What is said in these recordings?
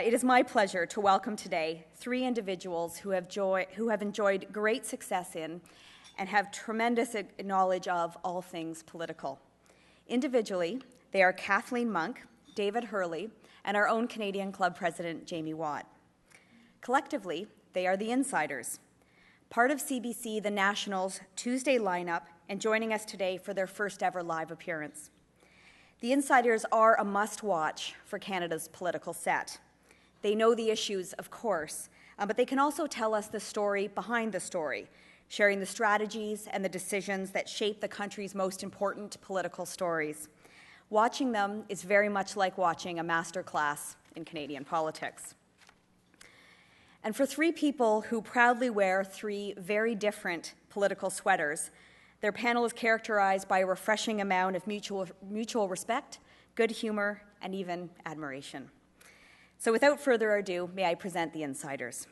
It is my pleasure to welcome today three individuals who have enjoyed great success in and have tremendous knowledge of all things political. Individually, they are Kathleen Monk, David Hurley, and our own Canadian Club President, Jamie Watt. Collectively, they are the Insiders, part of CBC The National's Tuesday lineup, and joining us today for their first ever live appearance. The Insiders are a must-watch for Canada's political set. They know the issues, of course, but they can also tell us the story behind the story, sharing the strategies and the decisions that shape the country's most important political stories. Watching them is very much like watching a master class in Canadian politics. And for three people who proudly wear three very different political sweaters, their panel is characterized by a refreshing amount of mutual respect, good humor, and even admiration. So without further ado, may I present the Insiders.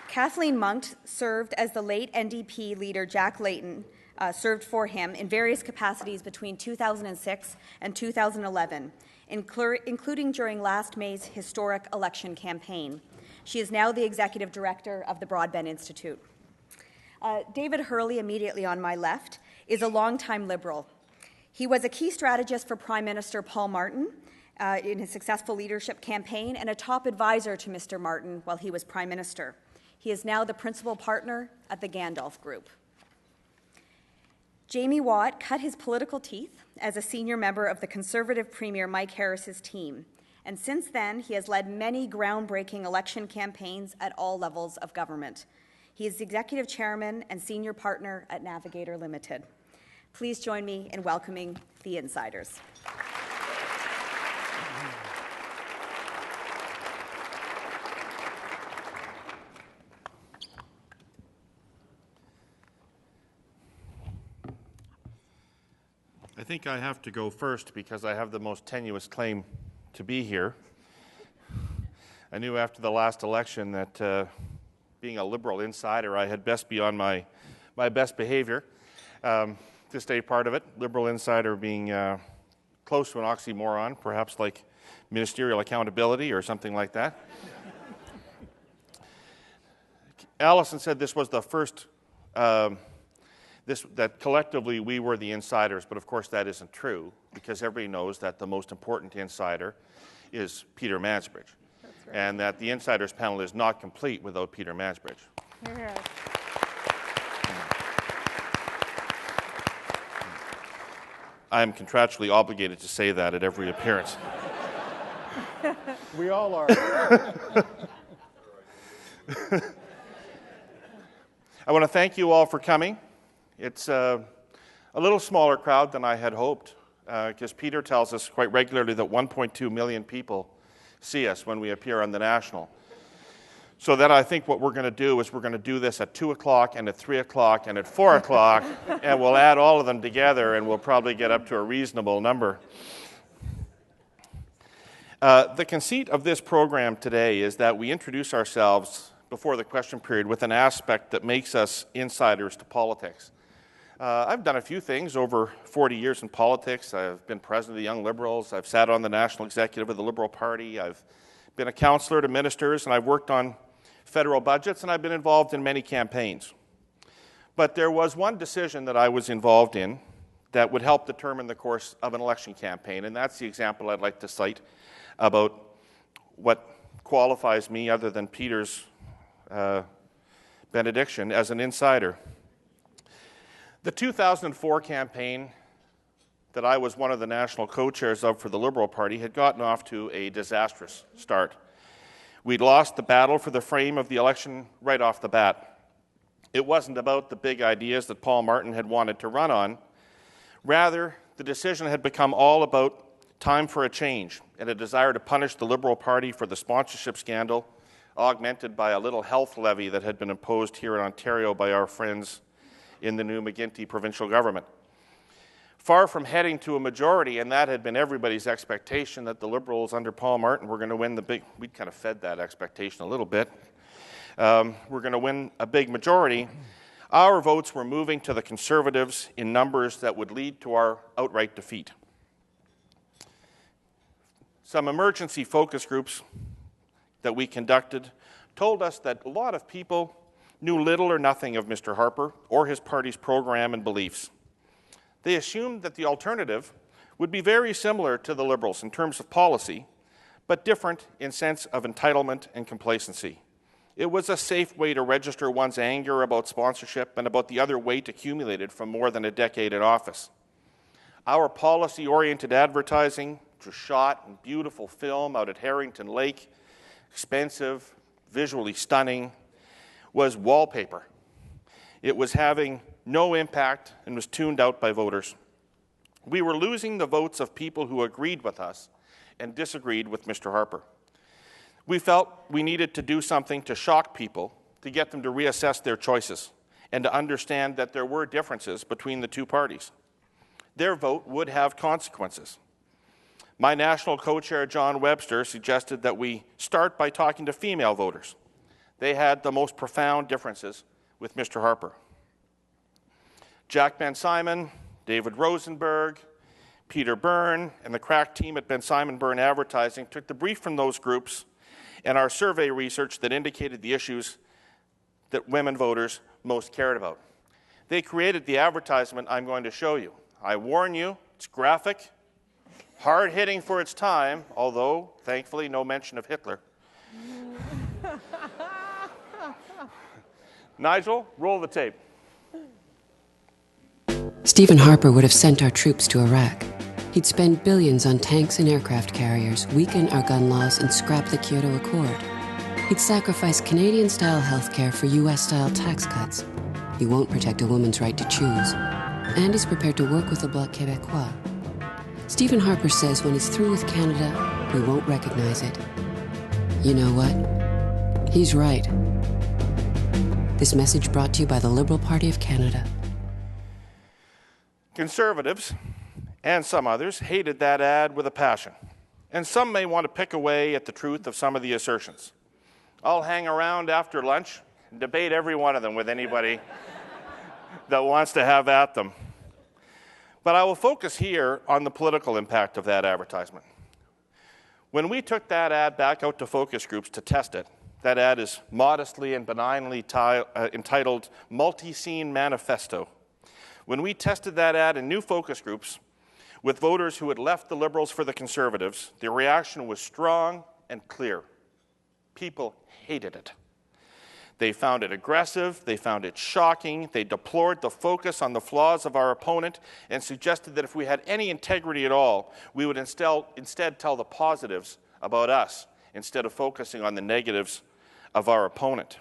Kathleen Monk served as the late NDP leader Jack Layton served for him in various capacities between 2006 and 2011, including during last May's historic election campaign. She is now the Executive Director of the Broadbent Institute. David Hurley, immediately on my left, is a longtime Liberal. He was a key strategist for Prime Minister Paul Martin in his successful leadership campaign and a top advisor to Mr. Martin while he was Prime Minister. He is now the principal partner at the Gandalf Group. Jamie Watt cut his political teeth as a senior member of the Conservative Premier Mike Harris's team, and since then he has led many groundbreaking election campaigns at all levels of government. He is the Executive Chairman and Senior Partner at Navigator Limited. Please join me in welcoming the Insiders. I think I have to go first because I have the most tenuous claim to be here. I knew after the last election that being a Liberal insider, I had best be on my best behavior to stay part of it. Liberal insider being close to an oxymoron, perhaps like ministerial accountability or something like that. Allison said this was the first that collectively we were the insiders, but of course that isn't true because everybody knows that the most important insider is Peter Mansbridge. That's right. And that the Insiders panel is not complete without Peter Mansbridge. Yes. I am contractually obligated to say that at every appearance. We all are. I want to thank you all for coming. It's a little smaller crowd than I had hoped, because Peter tells us quite regularly that 1.2 million people see us when we appear on the National. So then I think what we're going to do is we're going to do this at 2 o'clock and at 3 o'clock and at 4 o'clock, and we'll add all of them together and we'll probably get up to a reasonable number. The conceit of this program today is that we introduce ourselves before the question period with an aspect that makes us insiders to politics. I've done a few things over 40 years in politics. I've been president of the Young Liberals. I've sat on the national executive of the Liberal Party. I've been a counselor to ministers, and I've worked on federal budgets, and I've been involved in many campaigns. But there was one decision that I was involved in that would help determine the course of an election campaign, and that's the example I'd like to cite about what qualifies me, other than Peter's benediction, as an insider. The 2004 campaign that I was one of the national co-chairs of for the Liberal Party had gotten off to a disastrous start. We'd lost the battle for the frame of the election right off the bat. It wasn't about the big ideas that Paul Martin had wanted to run on. Rather, the decision had become all about time for a change and a desire to punish the Liberal Party for the sponsorship scandal, augmented by a little health levy that had been imposed here in Ontario by our friends in the new McGuinty provincial government. Far from heading to a majority, and that had been everybody's expectation, that the Liberals under Paul Martin were going to win the big, we'd kind of fed that expectation a little bit, we're going to win a big majority. our votes were moving to the Conservatives in numbers that would lead to our outright defeat. Some emergency focus groups that we conducted told us that a lot of people knew little or nothing of Mr. Harper or his party's program and beliefs. They assumed that the alternative would be very similar to the Liberals in terms of policy, but different in sense of entitlement and complacency. It was a safe way to register one's anger about sponsorship and about the other weight accumulated from more than a decade in office. Our policy-oriented advertising, which was shot in beautiful film out at Harrington Lake, expensive, visually stunning, was wallpaper. It was having no impact and was tuned out by voters. We were losing the votes of people who agreed with us and disagreed with Mr. Harper. We felt we needed to do something to shock people, to get them to reassess their choices, and to understand that there were differences between the two parties. Their vote would have consequences. My national co-chair, John Webster, suggested that we start by talking to female voters. They had the most profound differences with Mr. Harper. Jack Ben Simon, David Rosenberg, Peter Byrne, and the crack team at Ben Simon Byrne Advertising took the brief from those groups and our survey research that indicated the issues that women voters most cared about. They created the advertisement I'm going to show you. I warn you, it's graphic, hard-hitting for its time, although, thankfully, no mention of Hitler. Nigel, roll the tape. Stephen Harper would have sent our troops to Iraq. He'd spend billions on tanks and aircraft carriers, weaken our gun laws, and scrap the Kyoto Accord. He'd sacrifice Canadian-style healthcare for U.S.-style tax cuts. He won't protect a woman's right to choose. And he's prepared to work with the Bloc Québécois. Stephen Harper says when he's through with Canada, we won't recognize it. You know what? He's right. This message brought to you by the Liberal Party of Canada. Conservatives, and some others, hated that ad with a passion. And some may want to pick away at the truth of some of the assertions. I'll hang around after lunch and debate every one of them with anybody that wants to have at them. But I will focus here on the political impact of that advertisement. When we took that ad back out to focus groups to test it, that ad is modestly and benignly entitled Multi-Scene Manifesto. When we tested that ad in new focus groups with voters who had left the Liberals for the Conservatives, the reaction was strong and clear. People hated it. They found it aggressive, they found it shocking, they deplored the focus on the flaws of our opponent and suggested that if we had any integrity at all, we would instead tell the positives about us instead of focusing on the negatives of our opponent.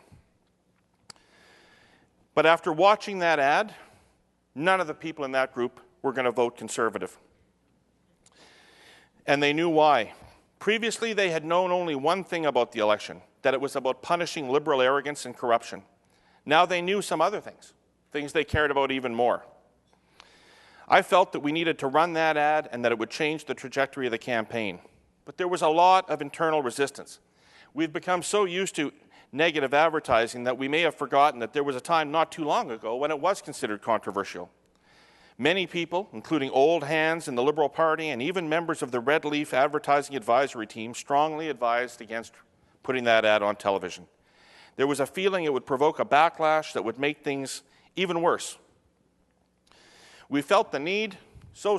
But after watching that ad, none of the people in that group were going to vote Conservative. And they knew why. Previously, they had known only one thing about the election, that it was about punishing Liberal arrogance and corruption. Now they knew some other things, things they cared about even more. I felt that we needed to run that ad and that it would change the trajectory of the campaign. But there was a lot of internal resistance. We've become so used to negative advertising that we may have forgotten that there was a time not too long ago when it was considered controversial. Many people, including old hands in the Liberal Party and even members of the Red Leaf Advertising Advisory Team, strongly advised against putting that ad on television. There was a feeling it would provoke a backlash that would make things even worse. We felt the need, so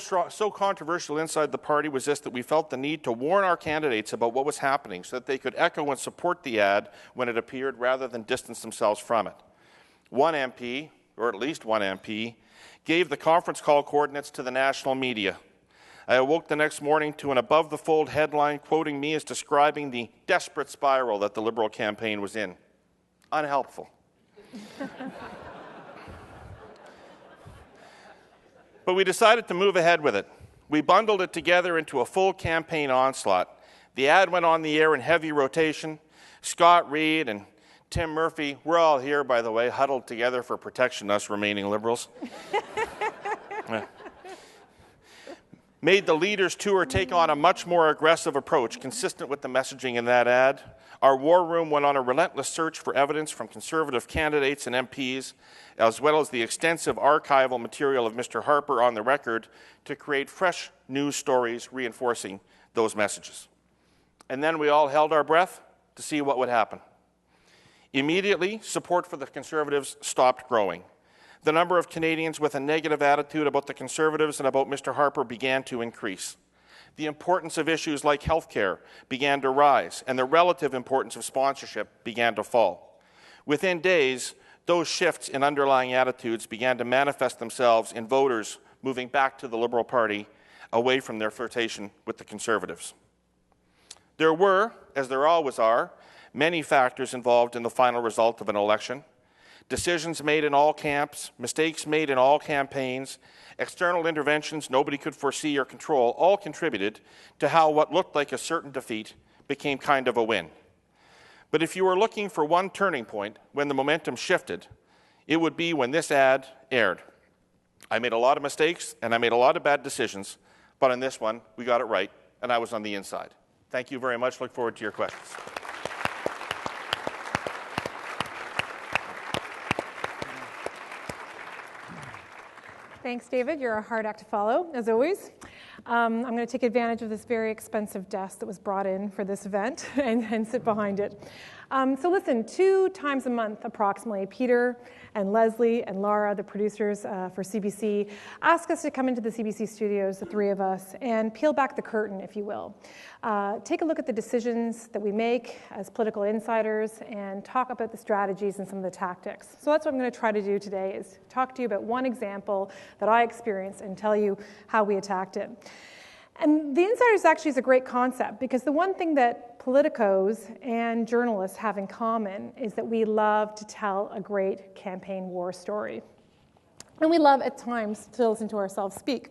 controversial inside the party was this, that we felt the need to warn our candidates about what was happening so that they could echo and support the ad when it appeared rather than distance themselves from it. One MP, or at least one MP, gave the conference call coordinates to the national media. I awoke the next morning to an above-the-fold headline quoting me as describing the desperate spiral that the Liberal campaign was in. Unhelpful. But we decided to move ahead with it. We bundled it together into a full campaign onslaught. The ad went on the air in heavy rotation. Scott Reid and Tim Murphy, we're all here, by the way, huddled together for protection, us remaining Liberals. Made the Leaders Tour take on a much more aggressive approach, consistent with the messaging in that ad. Our war room went on a relentless search for evidence from Conservative candidates and MPs, as well as the extensive archival material of Mr. Harper on the record, to create fresh news stories reinforcing those messages. And then we all held our breath to see what would happen. Immediately, support for the Conservatives stopped growing. The number of Canadians with a negative attitude about the Conservatives and about Mr. Harper began to increase. The importance of issues like health care began to rise, and the relative importance of sponsorship began to fall. Within days, those shifts in underlying attitudes began to manifest themselves in voters moving back to the Liberal Party, away from their flirtation with the Conservatives. There were, as there always are, many factors involved in the final result of an election. Decisions made in all camps, mistakes made in all campaigns, external interventions nobody could foresee or control, all contributed to how what looked like a certain defeat became kind of a win. But if you were looking for one turning point when the momentum shifted, it would be when this ad aired. I made a lot of mistakes and I made a lot of bad decisions, but on this one, we got it right, and I was on the inside. Thank you very much. Look forward to your questions. Thanks, David. You're a hard act to follow, as always. I'm going to take advantage of this very expensive desk that was brought in for this event and sit behind it. So listen, 2 times a month, approximately, Peter and Leslie and Laura, the producers for CBC, ask us to come into the CBC studios, the 3 of us, and peel back the curtain, if you will. Take a look at the decisions that we make as political insiders and talk about the strategies and some of the tactics. So that's what I'm going to try to do today, is talk to you about one example that I experienced and tell you how we attacked it. And the insiders actually is a great concept, because the one thing that politicos and journalists have in common is that we love to tell a great campaign war story. And we love at times to listen to ourselves speak.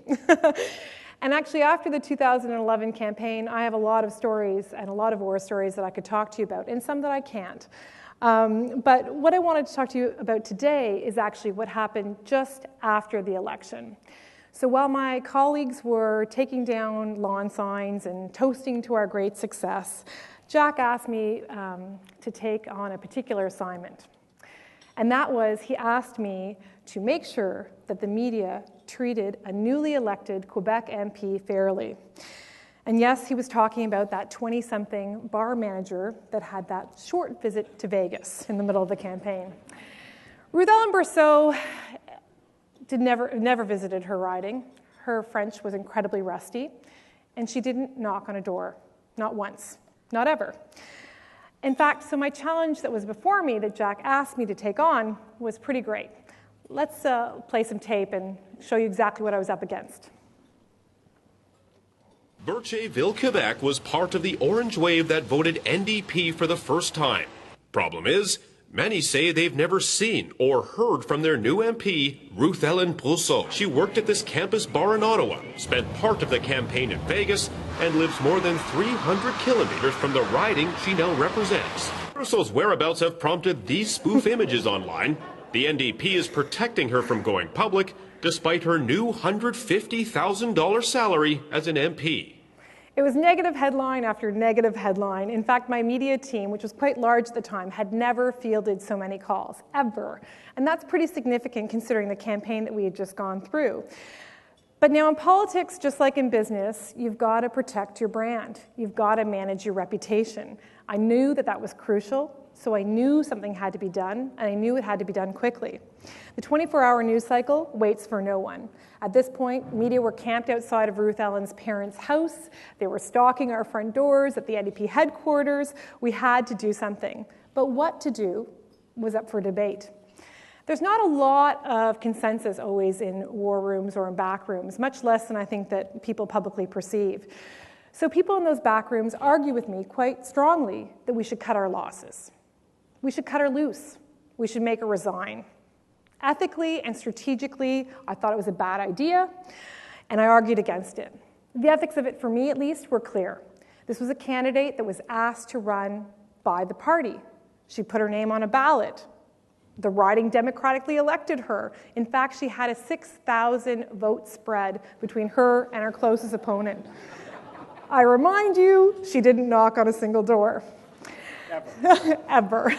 And actually, after the 2011 campaign, I have a lot of stories and a lot of war stories that I could talk to you about, and some that I can't. But what I wanted to talk to you about today is actually what happened just after the election. So while my colleagues were taking down lawn signs and toasting to our great success, Jack asked me to take on a particular assignment. And that was, he asked me to make sure that the media treated a newly elected Quebec MP fairly. And yes, he was talking about that 20-something bar manager that had that short visit to Vegas in the middle of the campaign. Ruth Ellen Berceau never visited her riding. Her French was incredibly rusty, and she didn't knock on a door, not once, not ever. In fact, so my challenge that was before me that Jack asked me to take on was pretty great. Let's play some tape and show you exactly what I was up against. Bircherville, Quebec was part of the orange wave that voted NDP for the first time. Problem is, many say they've never seen or heard from their new MP, Ruth Ellen Berceau. She worked at this campus bar in Ottawa, spent part of the campaign in Vegas, and lives more than 300 kilometers from the riding she now represents. Berceau's whereabouts have prompted these spoof images online. The NDP is protecting her from going public, despite her new $150,000 salary as an MP. It was negative headline after negative headline. In fact, my media team, which was quite large at the time, had never fielded so many calls, ever. And that's pretty significant considering the campaign that we had just gone through. But now in politics, just like in business, you've got to protect your brand. You've got to manage your reputation. I knew that that was crucial, so I knew something had to be done, and I knew it had to be done quickly. The 24-hour news cycle waits for no one. At this point, media were camped outside of Ruth Ellen's parents' house. They were stalking our front doors at the NDP headquarters. We had to do something. But what to do was up for debate. There's not a lot of consensus always in war rooms or in back rooms, much less than I think that people publicly perceive. So people in those back rooms argue with me quite strongly that we should cut our losses. We should cut her loose. We should make her resign. Ethically and strategically, I thought it was a bad idea, and I argued against it. The ethics of it, for me at least, were clear. This was a candidate that was asked to run by the party. She put her name on a ballot. The riding democratically elected her. In fact, she had a 6,000 vote spread between her and her closest opponent. I remind you, she didn't knock on a single door. Ever.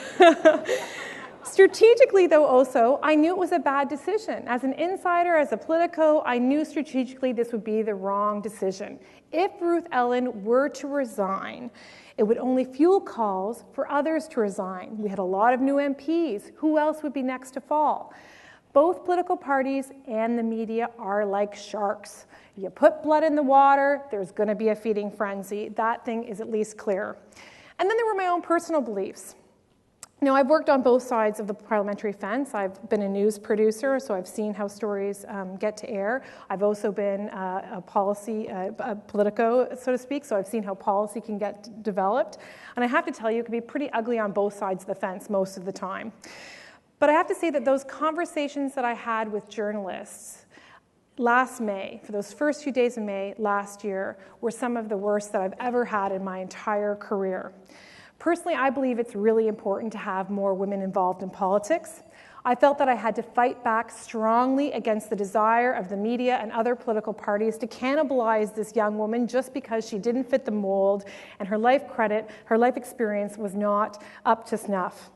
Strategically, though, also, I knew it was a bad decision. As an insider, as a Politico, I knew strategically this would be the wrong decision. If Ruth Ellen were to resign, it would only fuel calls for others to resign. We had a lot of new MPs. Who else would be next to fall? Both political parties and the media are like sharks. You put blood in the water, there's going to be a feeding frenzy. That thing is at least clear. And then there were my own personal beliefs. Now, I've worked on both sides of the parliamentary fence. I've been a news producer, so I've seen how stories get to air. I've also been a Politico, so to speak, so I've seen how policy can get developed. And I have to tell you, it can be pretty ugly on both sides of the fence most of the time. But I have to say that those conversations that I had with journalists last May, for those first few days of May last year, were some of the worst that I've ever had in my entire career. Personally, I believe it's really important to have more women involved in politics. I felt that I had to fight back strongly against the desire of the media and other political parties to cannibalize this young woman just because she didn't fit the mold and her life experience was not up to snuff.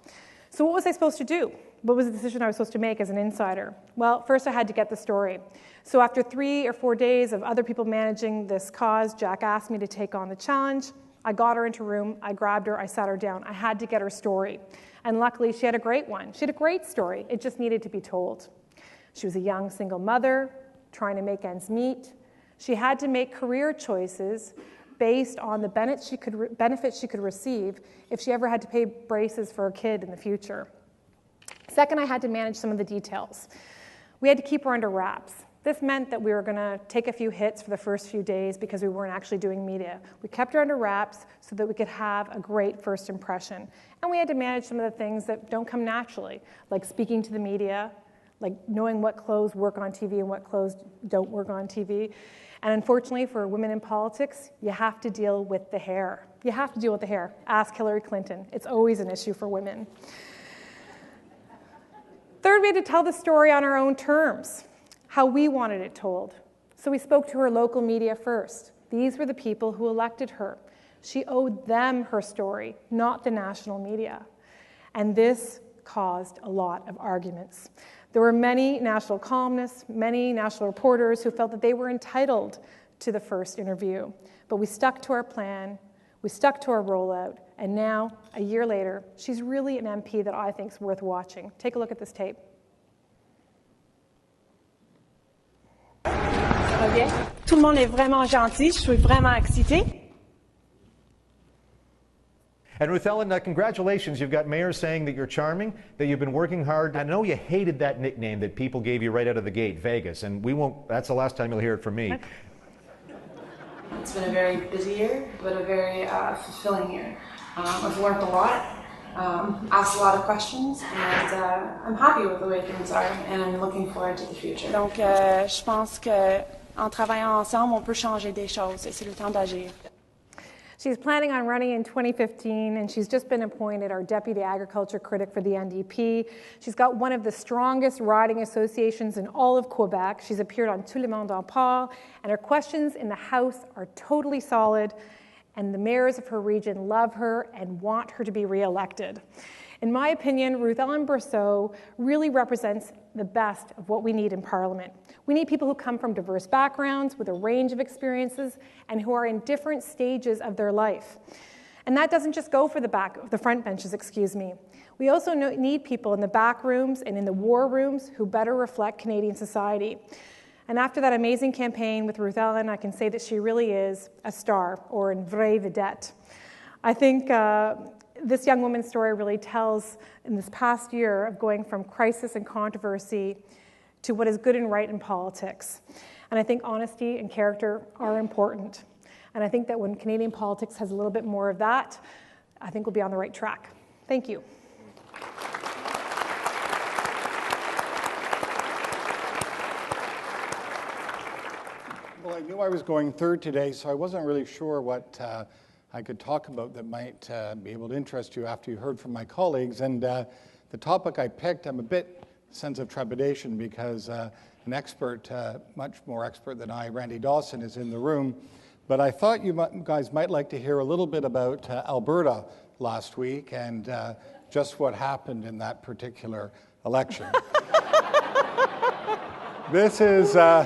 So what was I supposed to do? What was the decision I was supposed to make as an insider? Well, first I had to get the story. So after 3 or 4 days of other people managing this cause, Jack asked me to take on the challenge. I got her into a room, I grabbed her, I sat her down. I had to get her story. And luckily, she had a great one. She had a great story. It just needed to be told. She was a young single mother, trying to make ends meet. She had to make career choices based on the benefits she could receive if she ever had to pay braces for a kid in the future. Second, I had to manage some of the details. We had to keep her under wraps. This meant that we were going to take a few hits for the first few days because we weren't actually doing media. We kept her under wraps so that we could have a great first impression. And we had to manage some of the things that don't come naturally, like speaking to the media, like knowing what clothes work on TV and what clothes don't work on TV. And unfortunately for women in politics, you have to deal with the hair. You have to deal with the hair. Ask Hillary Clinton. It's always an issue for women. Third, we had to tell the story on our own terms, how we wanted it told. So we spoke to her local media first. These were the people who elected her. She owed them her story, not the national media. And this caused a lot of arguments. There were many national columnists, many national reporters who felt that they were entitled to the first interview. But we stuck to our plan, we stuck to our rollout, and now, a year later, she's really an MP that I think is worth watching. Take a look at this tape. Ça va bien? Tout le monde est vraiment gentil. Je suis vraiment excitée. And Ruth Ellen, congratulations. You've got mayors saying that you're charming, that you've been working hard. I know you hated that nickname that people gave you right out of the gate, Vegas, and we won't. That's the last time you'll hear it from me. It's been a very busy year, but a very fulfilling year. I've learned a lot, asked a lot of questions, and I'm happy with the way things are, and I'm looking forward to the future. Donc, je pense que en travaillant ensemble, on peut changer des choses, et c'est le temps d'agir. She's planning on running in 2015, and she's just been appointed our Deputy Agriculture Critic for the NDP. She's got one of the strongest riding associations in all of Quebec. She's appeared on Tout le monde en parle, and her questions in the House are totally solid, and the mayors of her region love her and want her to be re-elected. In my opinion, Ruth Ellen Bourseau really represents the best of what we need in Parliament. We need people who come from diverse backgrounds with a range of experiences and who are in different stages of their life. And that doesn't just go for the front benches, excuse me. We also need people in the back rooms and in the war rooms who better reflect Canadian society. And after that amazing campaign with Ruth Ellen, I can say that she really is a star, or une vraie vedette. I think this young woman's story really tells in this past year of going from crisis and controversy to what is good and right in politics. And I think honesty and character are important. And I think that when Canadian politics has a little bit more of that, I think we'll be on the right track. Thank you. Well, I knew I was going third today, so I wasn't really sure what I could talk about that might be able to interest you after you heard from my colleagues. And the topic I picked, I'm a bit sense of trepidation because an expert, much more expert than I, Randy Dawson, is in the room. But I thought you guys might like to hear a little bit about Alberta, last week and just what happened in that particular election. This is, I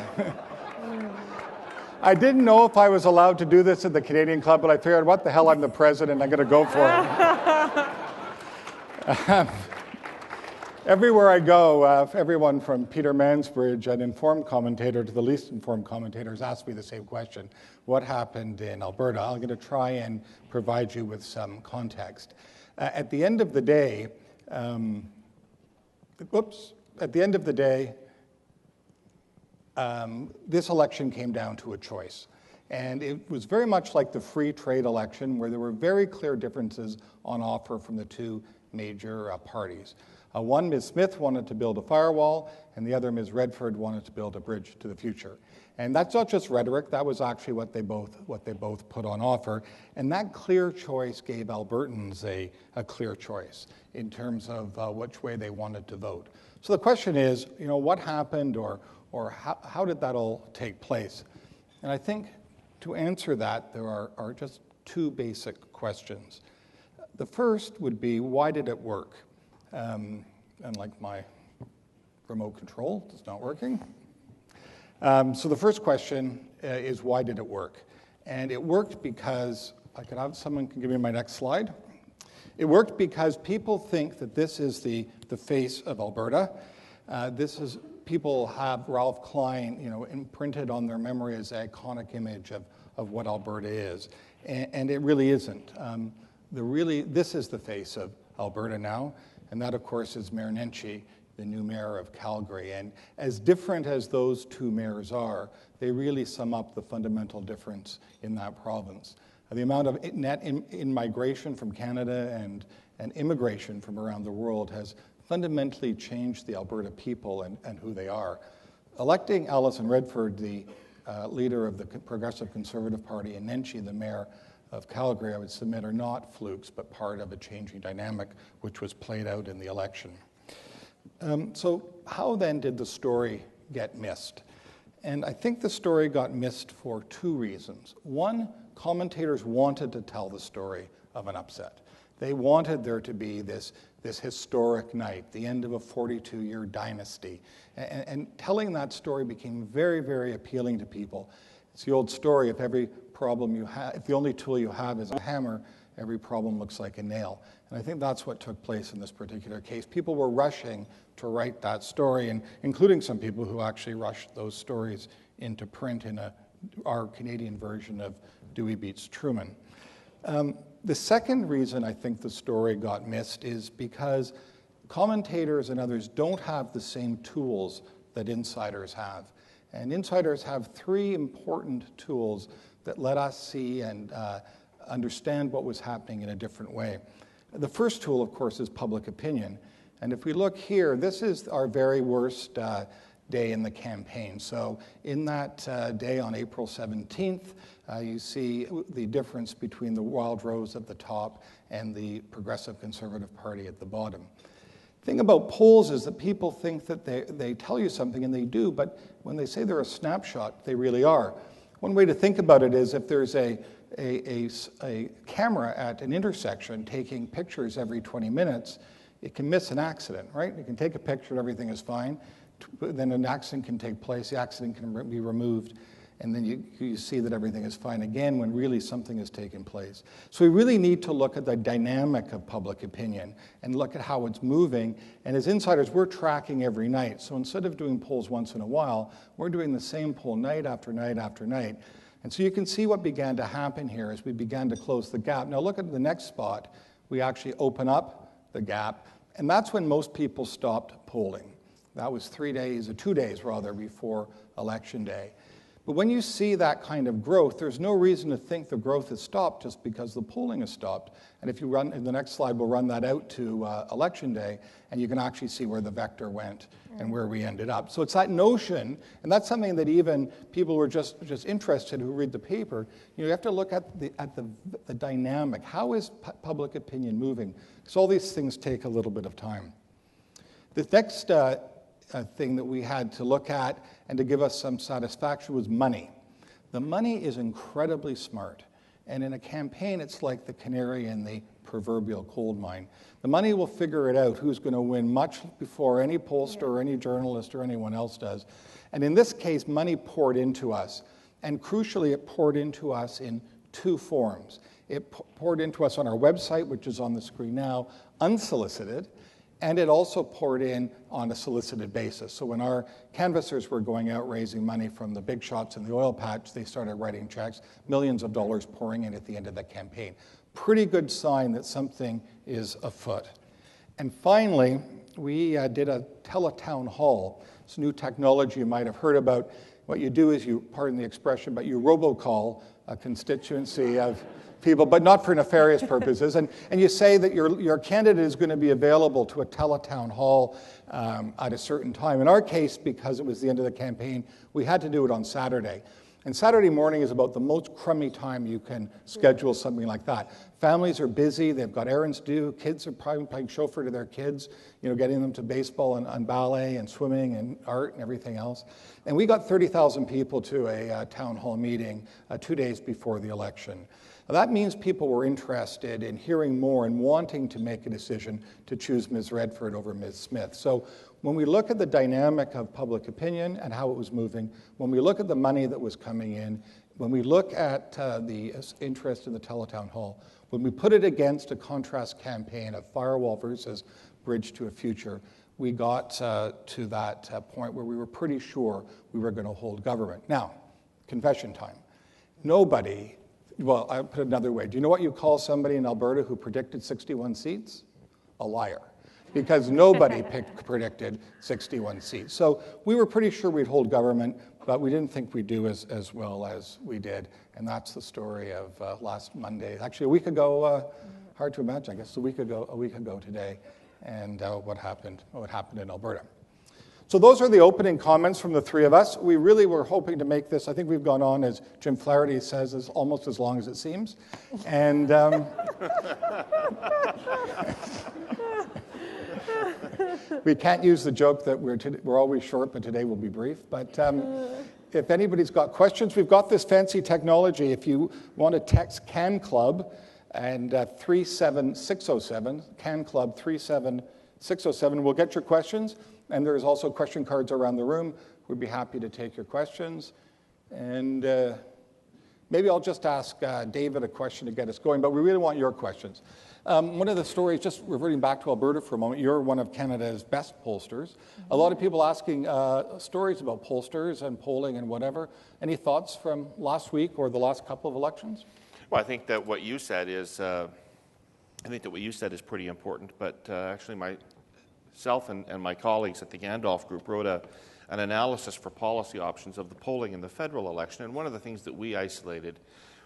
didn't know if I was allowed to do this at the Canadian Club, but I figured, what the hell, I'm the president, I'm going to go for it. Everywhere I go, everyone from Peter Mansbridge, an informed commentator, to the least informed commentators ask me the same question. What happened in Alberta? I'm going to try and provide you with some context. At the end of the day, this election came down to a choice. And it was very much like the free trade election, where there were very clear differences on offer from the two major parties. One, Ms. Smith, wanted to build a firewall, and the other, Ms. Redford, wanted to build a bridge to the future. And that's not just rhetoric, that was actually what they both put on offer. And that clear choice gave Albertans a clear choice in terms of which way they wanted to vote. So the question is, what happened, or how did that all take place? And I think to answer that, there are just two basic questions. The first would be, why did it work? And like my remote control, it's not working. So the first question is, why did it work? And it worked because, someone can give me my next slide. It worked because people think that this is the face of Alberta. People have Ralph Klein, imprinted on their memory as the iconic image of what Alberta is. And it really isn't. This is the face of Alberta now. And that, of course, is Mayor Nenshi, the new mayor of Calgary. And as different as those two mayors are, they really sum up the fundamental difference in that province. The amount of net in-migration from Canada and immigration from around the world has fundamentally changed the Alberta people and who they are. Electing Alison Redford, the leader of the Progressive Conservative Party, and Nenshi, the mayor of Calgary, I would submit, are not flukes, but part of a changing dynamic which was played out in the election. So how then did the story get missed? And I think the story got missed for two reasons. One, commentators wanted to tell the story of an upset. They wanted there to be this historic night, the end of a 42-year dynasty. And telling that story became very, very appealing to people. It's the old story, if the only tool you have is a hammer, every problem looks like a nail. And I think that's what took place in this particular case. People were rushing to write that story, and including some people who actually rushed those stories into print in our Canadian version of Dewey Beats Truman. The second reason I think the story got missed is because commentators and others don't have the same tools that insiders have. And insiders have three important tools that let us see and understand what was happening in a different way. The first tool, of course, is public opinion. And if we look here, this is our very worst day in the campaign. So in that day on April 17th, you see the difference between the Wild Rose at the top and the Progressive Conservative Party at the bottom. The thing about polls is that people think that they tell you something, and they do, but when they say they're a snapshot, they really are. One way to think about it is if there's a camera at an intersection taking pictures every 20 minutes, it can miss an accident, right? You can take a picture and everything is fine, then an accident can take place, the accident can be removed, and then you see that everything is fine again when really something has taken place. So we really need to look at the dynamic of public opinion and look at how it's moving. And as insiders, we're tracking every night. So instead of doing polls once in a while, we're doing the same poll night after night after night. And so you can see what began to happen here as we began to close the gap. Now look at the next spot. We actually open up the gap, and that's when most people stopped polling. That was 2 days rather, before Election Day. But when you see that kind of growth, there's no reason to think the growth has stopped just because the polling has stopped. And if you run, in the next slide, we'll run that out to Election Day, and you can actually see where the vector went and where we ended up. So it's that notion, and that's something that even people who are just interested who read the paper, you have to look at the dynamic. How is public opinion moving? Because all these things take a little bit of time. The next thing that we had to look at and to give us some satisfaction was money. The money is incredibly smart. And in a campaign, it's like the canary in the proverbial coal mine. The money will figure it out who's going to win much before any pollster or any journalist or anyone else does. And in this case, money poured into us. And crucially, it poured into us in two forms. It poured into us on our website, which is on the screen now, unsolicited, and it also poured in on a solicited basis. So when our canvassers were going out raising money from the big shots in the oil patch, they started writing checks, millions of dollars pouring in at the end of the campaign. Pretty good sign that something is afoot. And finally, we did a teletown hall. It's new technology you might have heard about. What you do is you, pardon the expression, but you robocall a constituency of people, but not for nefarious purposes. And you say that your candidate is going to be available to a teletown hall at a certain time. In our case, because it was the end of the campaign, we had to do it on Saturday. And Saturday morning is about the most crummy time you can schedule something like that. Families are busy, they've got errands to do, kids are probably playing chauffeur to their kids, getting them to baseball and ballet and swimming and art and everything else. And we got 30,000 people to a town hall meeting 2 days before the election. Now, that means people were interested in hearing more and wanting to make a decision to choose Ms. Redford over Ms. Smith. So when we look at the dynamic of public opinion and how it was moving, when we look at the money that was coming in, when we look at the interest in the teletown hall, when we put it against a contrast campaign of firewall versus bridge to a future, we got to that point where we were pretty sure we were going to hold government. Now, confession time. Nobody, well, I'll put it another way. Do you know what you call somebody in Alberta who predicted 61 seats? A liar. Because nobody predicted 61 seats. So we were pretty sure we'd hold government, but we didn't think we'd do as well as we did. And that's the story of last Monday. Actually, a week ago, hard to imagine, I guess a week ago today, and what happened in Alberta. So those are the opening comments from the three of us. We really were hoping to make this, I think we've gone on, as Jim Flaherty says, as almost as long as it seems. And we can't use the joke that we're always short, but today will be brief. But if anybody's got questions, we've got this fancy technology. If you want to text CAN Club and 37607, CAN Club 37607, we'll get your questions. And there's also question cards around the room. We'd be happy to take your questions. And maybe I'll just ask David a question to get us going, but we really want your questions. One of the stories, just reverting back to Alberta for a moment, you're one of Canada's best pollsters. Mm-hmm. A lot of people asking stories about pollsters and polling and whatever. Any thoughts from last week or the last couple of elections? Well, I think that what you said is, pretty important. But actually, myself and my colleagues at the Gandalf Group wrote an analysis for policy options of the polling in the federal election. And one of the things that we isolated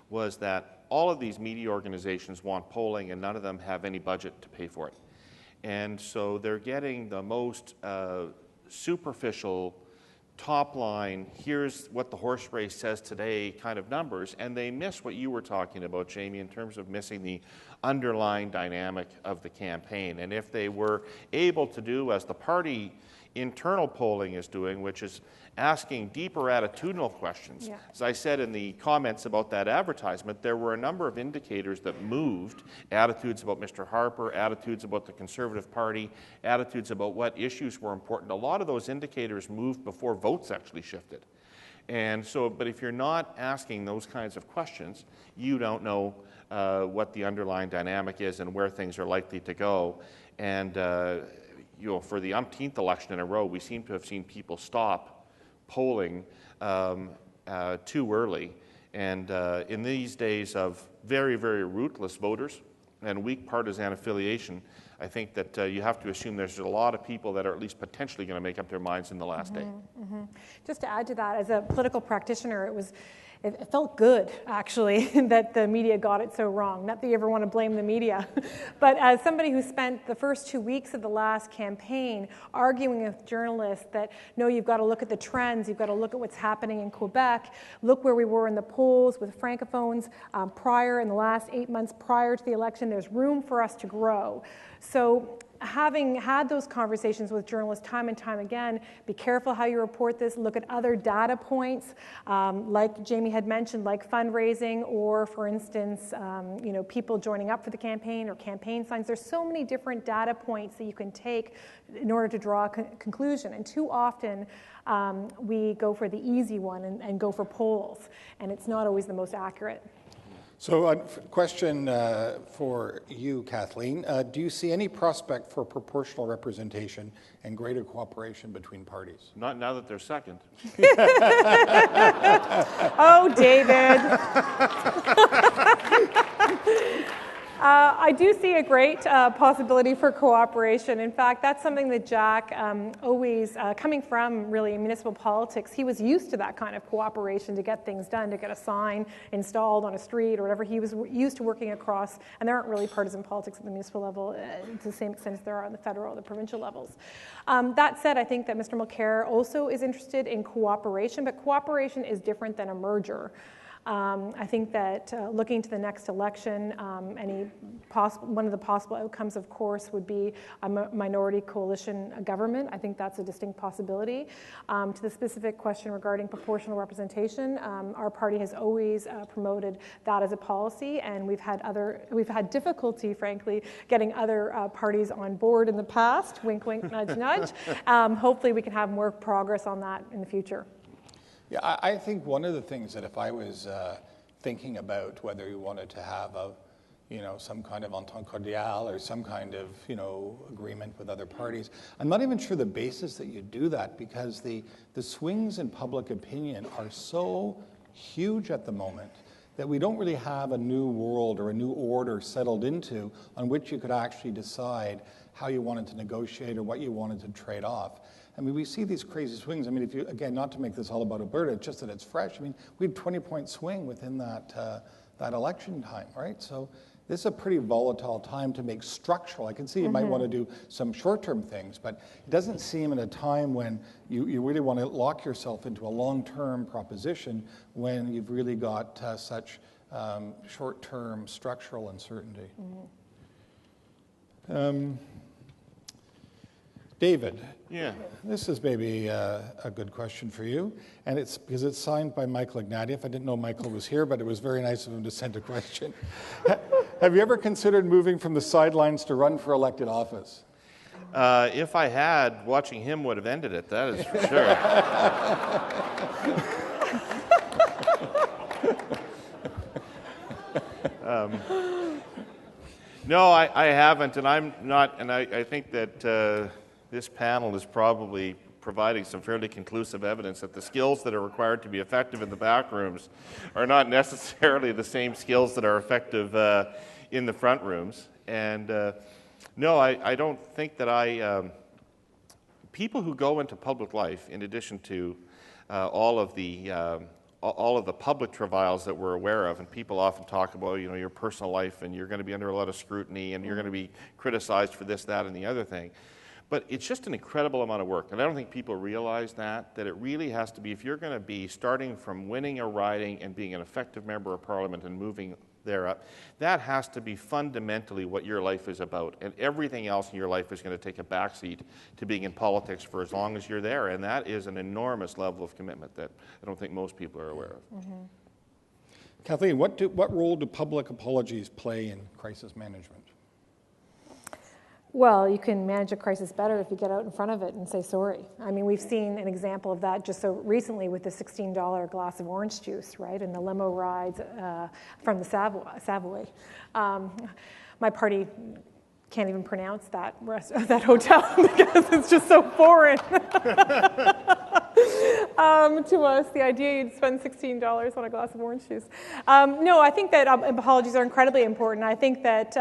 was that all of these media organizations want polling and none of them have any budget to pay for it. And so they're getting the most superficial, top line, here's what the horse race says today kind of numbers, and they miss what you were talking about, Jamie, in terms of missing the underlying dynamic of the campaign. And if they were able to do as the party internal polling is doing, which is asking deeper attitudinal questions. Yeah. As I said in the comments about that advertisement, there were a number of indicators that moved, attitudes about Mr. Harper, attitudes about the Conservative Party, attitudes about what issues were important. A lot of those indicators moved before votes actually shifted. And so, but if you're not asking those kinds of questions, you don't know what the underlying dynamic is and where things are likely to go. And for the umpteenth election in a row, we seem to have seen people stop polling too early. And in these days of very, very rootless voters and weak partisan affiliation, I think that you have to assume there's a lot of people that are at least potentially going to make up their minds in the last day. Mm-hmm. Just to add to that, as a political practitioner, it felt good, actually, that the media got it so wrong. Not that you ever want to blame the media. But as somebody who spent the first 2 weeks of the last campaign arguing with journalists that, no, you've got to look at the trends, you've got to look at what's happening in Quebec, look where we were in the polls with francophones in the last 8 months prior to the election, there's room for us to grow. So having had those conversations with journalists time and time again, be careful how you report this, look at other data points, like Jamie had mentioned, like fundraising, or for instance, people joining up for the campaign or campaign signs. There's so many different data points that you can take in order to draw a conclusion. And too often, we go for the easy one and go for polls, and it's not always the most accurate. So, question for you, Kathleen. Do you see any prospect for proportional representation and greater cooperation between parties? Not now that they're second. Oh, David. I do see a great possibility for cooperation. In fact, that's something that Jack always, coming from really municipal politics, he was used to that kind of cooperation to get things done, to get a sign installed on a street or whatever. He was used to working across, and there aren't really partisan politics at the municipal level to the same extent as there are on the federal or the provincial levels. That said, I think that Mr. Mulcair also is interested in cooperation, but cooperation is different than a merger. I think that looking to the next election, one of the possible outcomes, of course, would be a minority coalition government. I think that's a distinct possibility. To the specific question regarding proportional representation, our party has always promoted that as a policy, and we've had difficulty, frankly, getting other parties on board in the past. Wink, wink, nudge, nudge. Hopefully, we can have more progress on that in the future. Yeah, I think one of the things that if I was thinking about whether you wanted to have some kind of entente cordiale or some kind of, agreement with other parties, I'm not even sure the basis that you do that, because the swings in public opinion are so huge at the moment that we don't really have a new world or a new order settled into on which you could actually decide how you wanted to negotiate or what you wanted to trade off. I mean, we see these crazy swings. I mean, if you, again, not to make this all about Alberta, it's just that it's fresh. I mean, we had 20-point swing within that election time, right? So this is a pretty volatile time to make structural. I can see you might want to do some short-term things, but it doesn't seem in a time when you really want to lock yourself into a long-term proposition when you've really got such short-term structural uncertainty. David, yeah, this is maybe a good question for you, and it's because it's signed by Michael Ignatieff. I didn't know Michael was here, but it was very nice of him to send a question. Have you ever considered moving from the sidelines to run for elected office? If I had, watching him would have ended it, that is for sure. No, I haven't, and I'm not, and I think that this panel is probably providing some fairly conclusive evidence that the skills that are required to be effective in the back rooms are not necessarily the same skills that are effective in the front rooms. And no, I don't think that people who go into public life, in addition to all of the public travails that we're aware of, and people often talk about, your personal life, and you're going to be under a lot of scrutiny, and you're going to be criticized for this, that, and the other thing. But it's just an incredible amount of work, and I don't think people realize that it really has to be, if you're going to be starting from winning a riding and being an effective member of Parliament and moving there up, that has to be fundamentally what your life is about, and everything else in your life is going to take a backseat to being in politics for as long as you're there, and that is an enormous level of commitment that I don't think most people are aware of. Kathleen, what role do public apologies play in crisis management? Well, you can manage a crisis better if you get out in front of it and say sorry. I mean, we've seen an example of that just so recently with the $16 glass of orange juice, right, and the limo rides from the Savoy. My party can't even pronounce that hotel because it's just so foreign to us. The idea you'd spend $16 on a glass of orange juice. No, I think that apologies are incredibly important. I think that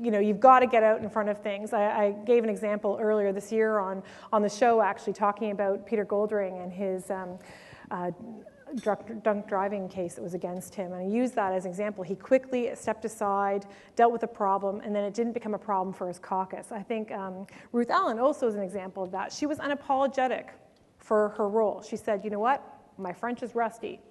you've got to get out in front of things. I gave an example earlier this year on the show, actually talking about Peter Goldring and his drunk driving case that was against him. And I used that as an example. He quickly stepped aside, dealt with the problem, and then it didn't become a problem for his caucus. I think Ruth Allen also is an example of that. She was unapologetic for her role. She said, you know what? My French is rusty.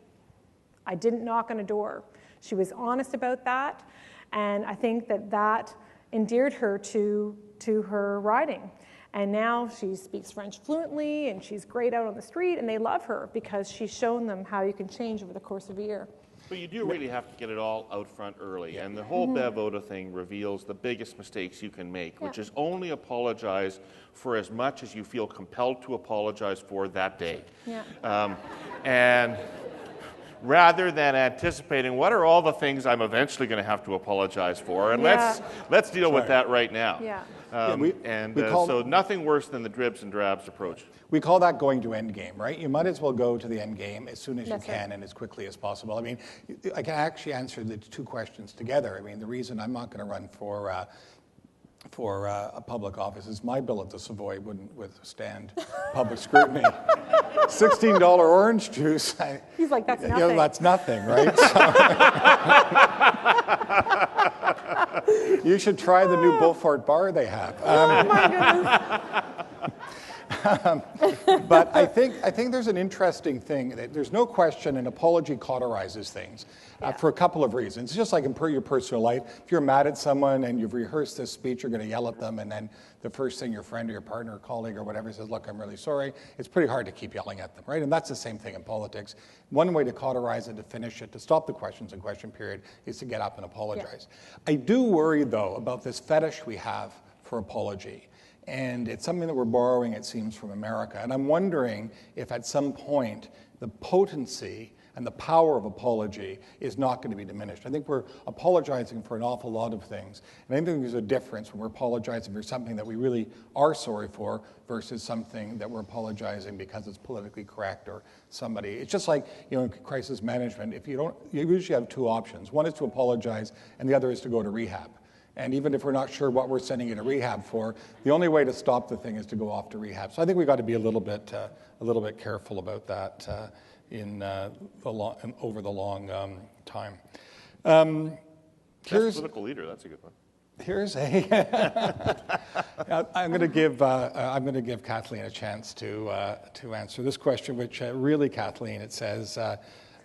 I didn't knock on a door. She was honest about that. And I think that endeared her to to her riding. And now she speaks French fluently, and she's great out on the street, and they love her because she's shown them how you can change over the course of a year. But you do really have to get it all out front early. And the whole Bev-OTA thing reveals the biggest mistakes you can make, which is only apologize for as much as you feel compelled to apologize for that day. And rather than anticipating what are all the things I'm eventually going to have to apologize for, and let's deal with that right now. So nothing worse than the dribs and drabs approach. We call that going to end game, right? You might as well go to the end game as soon as you can and as quickly as possible. I mean, I can actually answer the two questions together. I mean, the reason I'm not going to run for a public office is my bill at the Savoy wouldn't withstand public scrutiny. $16 orange juice. He's like, that's nothing. That's nothing, right? You should try the new Beaufort bar they have. Oh my goodness. But I think there's an interesting thing. There's no question an apology cauterizes things for a couple of reasons. It's just like in your personal life. If you're mad at someone and you've rehearsed this speech, you're going to yell at them, and then the first thing your friend or your partner or colleague or whatever says, look, I'm really sorry, it's pretty hard to keep yelling at them, right? And that's the same thing in politics. One way to cauterize it, to finish it, to stop the questions and question period is to get up and apologize. I do worry, though, about this fetish we have for apology. And it's something that we're borrowing, it seems, from America. And I'm wondering if at some point the potency and the power of apology is not going to be diminished. I think we're apologizing for an awful lot of things. And I think there's a difference when we're apologizing for something that we really are sorry for versus something that we're apologizing because it's politically correct or somebody. It's just like, in crisis management, you usually have two options. One is to apologize, and the other is to go to rehab. And even if we're not sure what we're sending you to rehab for, the only way to stop the thing is to go off to rehab. So I think we've got to be a little bit careful about that over the long time. Here's political leader. That's a good one. Here's a. I'm going to give Kathleen a chance to answer this question, which really, Kathleen, it says.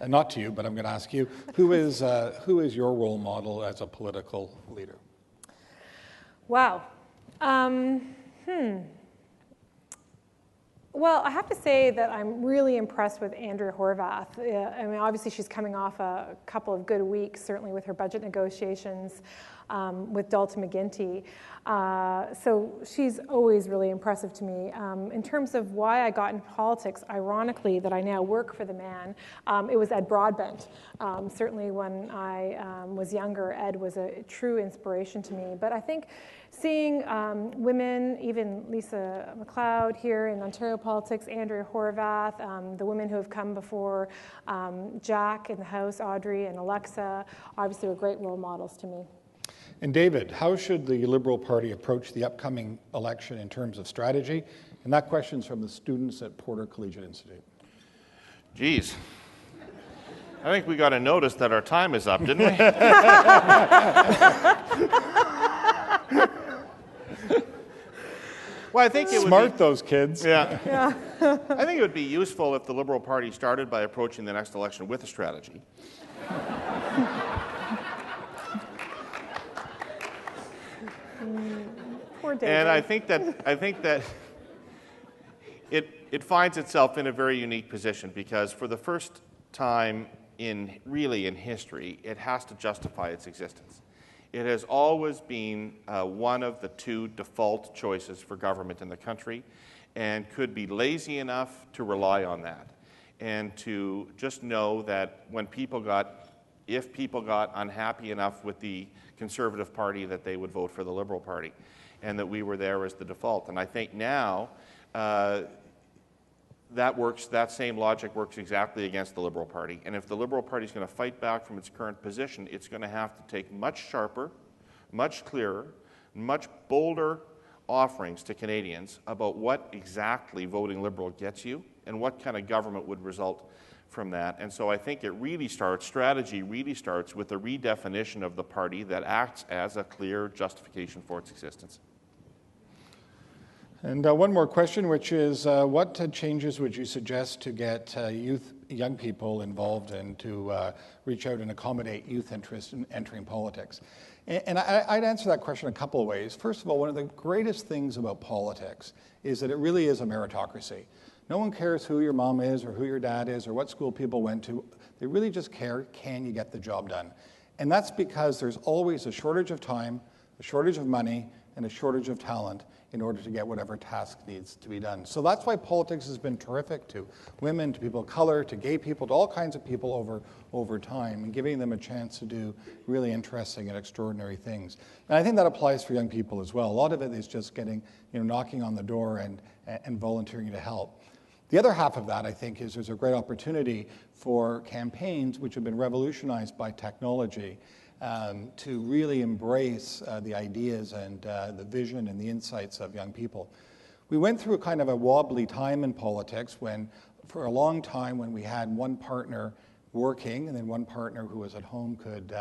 Not to you, but I'm going to ask you: who is your role model as a political leader? Wow. Well, I have to say that I'm really impressed with Andrea Horwath. I mean, obviously she's coming off a couple of good weeks, certainly with her budget negotiations with Dalton McGuinty. So she's always really impressive to me. In terms of why I got into politics, ironically, that I now work for the man, it was Ed Broadbent. Certainly when I was younger, Ed was a true inspiration to me. But I think seeing women, even Lisa MacLeod here in Ontario politics, Andrea Horwath, the women who have come before, Jack in the House, Audrey and Alexa, obviously were great role models to me. And David, how should the Liberal Party approach the upcoming election in terms of strategy? And that question's from the students at Porter Collegiate Institute. Geez. I think we got a notice that our time is up, didn't we? Well, I think it would smart, those kids. Yeah. I think it would be useful if the Liberal Party started by approaching the next election with a strategy. Poor David. And I think that it finds itself in a very unique position because for the first time in history, it has to justify its existence. It has always been one of the two default choices for government in the country and could be lazy enough to rely on that and to just know that if people got unhappy enough with the Conservative Party that they would vote for the Liberal Party and that we were there as the default. And I think now that same logic works exactly against the Liberal Party. And if the Liberal Party is going to fight back from its current position, it's going to have to take much sharper, much clearer, much bolder offerings to Canadians about what exactly voting Liberal gets you and what kind of government would result from that. And so I think strategy really starts with a redefinition of the party that acts as a clear justification for its existence. And one more question, which is what changes would you suggest to get youth young people involved and to reach out and accommodate youth interest in entering politics. And I'd answer that question a couple of ways. First of all, one of the greatest things about politics is that it really is a meritocracy. No one cares who your mom is or who your dad is or what school people went to. They really just care, can you get the job done? And that's because there's always a shortage of time, a shortage of money, and a shortage of talent in order to get whatever task needs to be done. So that's why politics has been terrific to women, to people of color, to gay people, to all kinds of people over time, and giving them a chance to do really interesting and extraordinary things. And I think that applies for young people as well. A lot of it is just getting, knocking on the door and volunteering to help. The other half of that, I think, is there's a great opportunity for campaigns which have been revolutionized by technology to really embrace the ideas and the vision and the insights of young people. We went through kind of a wobbly time in politics when, for a long time, when we had one partner working and then one partner who was at home could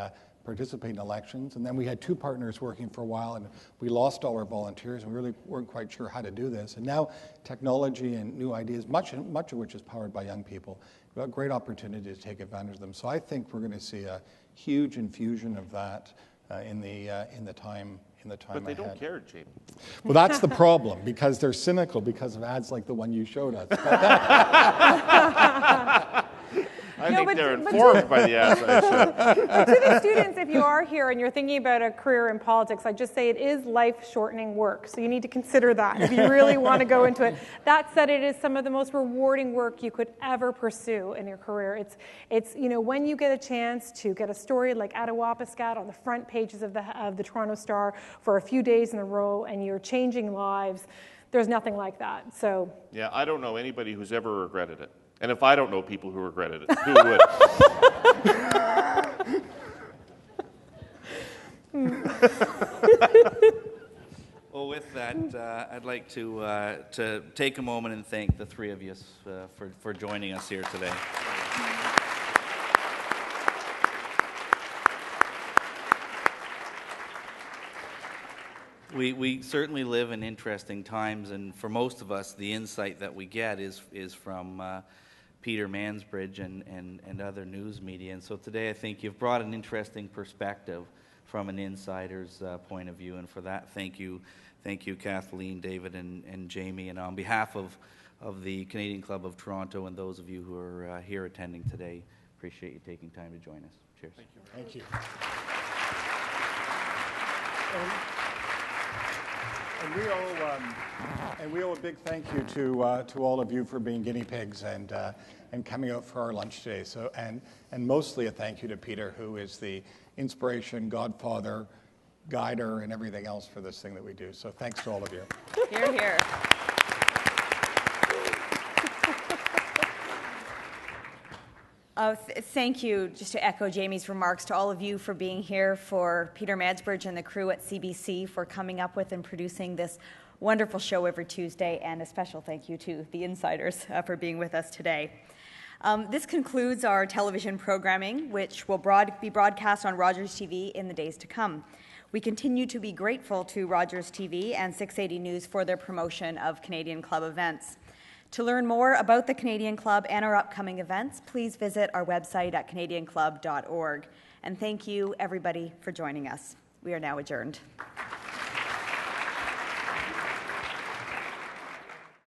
participate in elections. And then we had two partners working for a while, and we lost all our volunteers, and we really weren't quite sure how to do this. And now technology and new ideas, much of which is powered by young people, we've got a great opportunity to take advantage of them. So I think we're going to see a huge infusion of that in the time But they don't care, Jamie. Well, that's the problem, because they're cynical because of ads like the one you showed us. I think they're informed by the ads I showed. But to the students, if you are here and you're thinking about a career in politics, I just say it is life-shortening work. So you need to consider that if you really want to go into it. That said, it is some of the most rewarding work you could ever pursue in your career. It's when you get a chance to get a story like Attawapiskat on the front pages of the Toronto Star for a few days in a row, and you're changing lives. There's nothing like that. So yeah, I don't know anybody who's ever regretted it. And if I don't know people who regretted it, who would? Well, with that, I'd like to take a moment and thank the three of you for joining us here today. We certainly live in interesting times, and for most of us, the insight that we get is from Peter Mansbridge and other news media. And so today I think you've brought an interesting perspective from an insider's point of view, and for that, thank you Kathleen, David, and Jamie. And on behalf of the Canadian Club of Toronto and those of you who are here attending today, appreciate you taking time to join us. Cheers. Thank you. And we owe a big thank you to all of you for being guinea pigs and coming out for our lunch today. So and mostly a thank you to Peter, who is the inspiration, godfather, guider, and everything else for this thing that we do. So thanks to all of you. Hear, hear. Thank you, just to echo Jamie's remarks, to all of you for being here, for Peter Mansbridge and the crew at CBC for coming up with and producing this wonderful show every Tuesday, and a special thank you to the insiders for being with us today. This concludes our television programming, which will be broadcast on Rogers TV in the days to come. We continue to be grateful to Rogers TV and 680 News for their promotion of Canadian Club events. To learn more about the Canadian Club and our upcoming events, please visit our website at canadianclub.org. And thank you, everybody, for joining us. We are now adjourned.